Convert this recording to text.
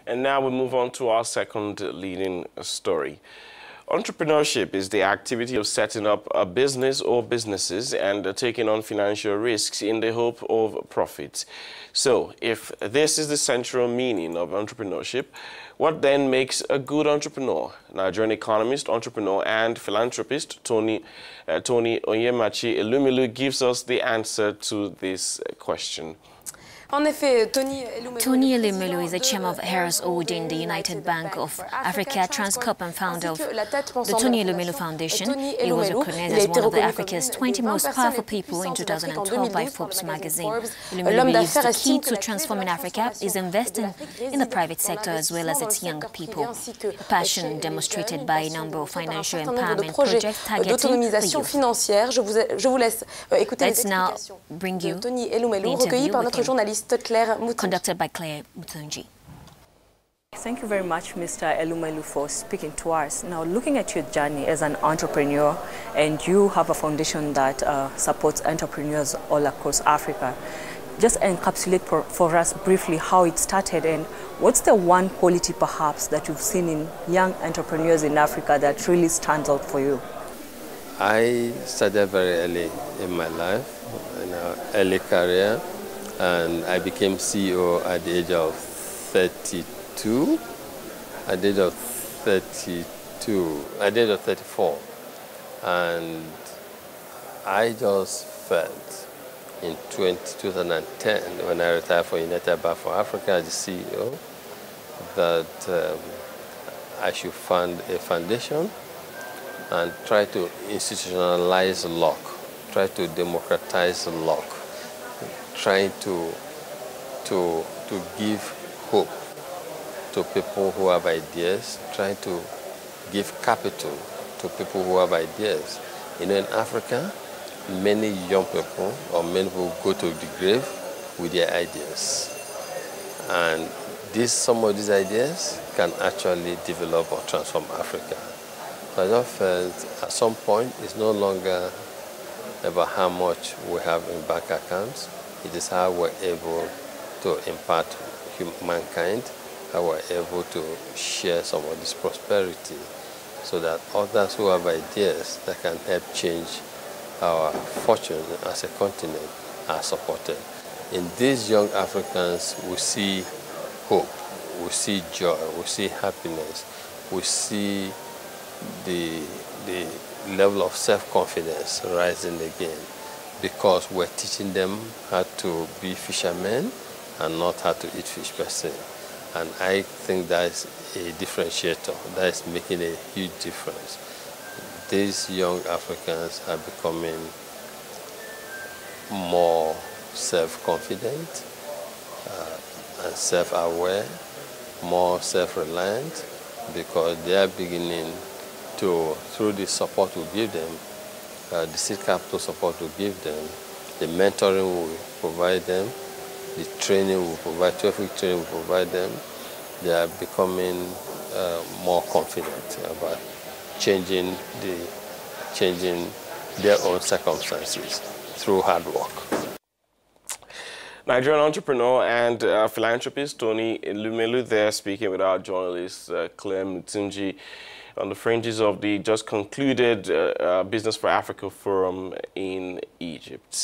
And now we move on to our second leading story. Entrepreneurship is the activity of setting up a business or businesses and taking on financial risks in the hope of profit. So, if this is the central meaning of entrepreneurship, what then makes a good entrepreneur? Nigerian economist, entrepreneur, and philanthropist Tony Elumelu gives us the answer to this question. Tony Elumelu is the chairman of Harris Old in the United Bank of Africa, Transcorp, and founder of the Tony Elumelu Foundation. He was recognized as one of Africa's 20 most powerful people in 2012 by Forbes magazine. Elumelu believes the key to transforming Africa is investing in the private sector as well as its young people. A passion demonstrated by a number of financial empowerment projects targeting the youth. Let's now bring you the interview with him, conducted by Claire Muthinji. Thank you very much, Mr. Elumelu, for speaking to us. Now, looking at your journey as an entrepreneur, and you have a foundation that supports entrepreneurs all across Africa, just encapsulate for us briefly how it started and what's the one quality perhaps that you've seen in young entrepreneurs in Africa that really stands out for you? I started very early in my life, in an early career. And I became CEO at the age of 32, at the age of 32, at the age of 34. And I just felt in 2010, when I retired from United Bank for Africa as the CEO, that I should fund a foundation and try to institutionalize luck, try to democratize luck, trying to give hope to people who have ideas, trying to give capital to people who have ideas. You know, in Africa, many young people or many people go to the grave with their ideas. And some of these ideas can actually develop or transform Africa. So I just felt at some point it's no longer about how much we have in bank accounts. It is how we're able to impact mankind, how we're able to share some of this prosperity so that others who have ideas that can help change our fortune as a continent are supported. In these young Africans, we see hope, we see joy, we see happiness, we see the level of self-confidence rising again, because we're teaching them how to be fishermen and not how to eat fish per se. And I think that is a differentiator, that is making a huge difference. These young Africans are becoming more self-confident and self-aware, more self-reliant, because they are beginning to, through the support we give them, the seed capital support we give them, the mentoring we provide them, the training we provide, 12-week training we provide them, they are becoming more confident about changing their own circumstances through hard work. Nigerian entrepreneur and philanthropist Tony Elumelu there, speaking with our journalist Claire Muthinji on the fringes of the just concluded Business for Africa Forum in Egypt.